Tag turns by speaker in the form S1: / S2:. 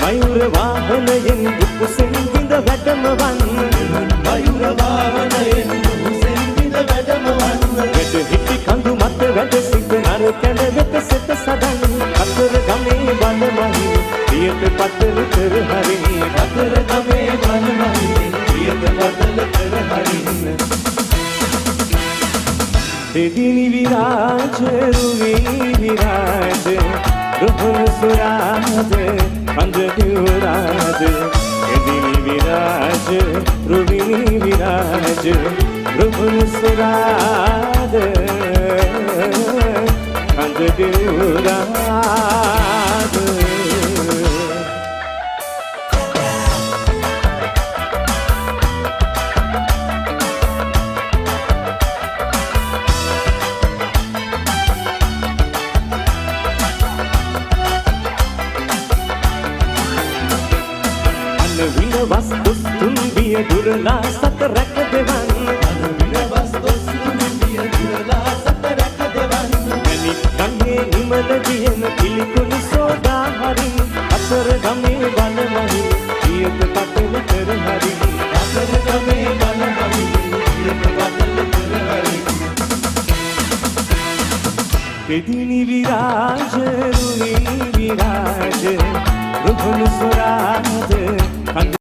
S1: මයුර වාහනයෙන් දුකුසෙන් විඳ වැඩමවන්න
S2: මයුර වාහනයෙන් දුකුසෙන් විඳ වැඩමවන්න
S1: වැඩ හිටි කඳු මත වැඩ සිට නර කැඩ වෙත සෙත සදන් අතර ගමේ වනමහි පියත පතල කර හරින්න
S2: අතර ගමේ වනමහි පියත පතල කර හරින්න
S1: දෙදිනි විරාජ රුවි විරාජ රුහුන සුරාජ කඳ දිවරාජ දෙදිනි විරාජ රුවි විරාජ රුහුන සුරාජ කඳ දිවරාජ විනවස් දුස්තුන් විය දුරලා සත රැක දෙවන්
S2: විනවස් දුස්තුන් විය දුරලා සත රැක දෙවන්
S1: මැනි ගංගේ නිමල දියන පිළිකුණු සෝදා හරින් අතර ගමේ වනමහි පියත පතල කර හරින්
S2: අතර ගමේ වනමහි පියත පතල කර හරින්
S1: දෙදිනි විරාජ රුවි විරාජ රුහුණු සුරාජ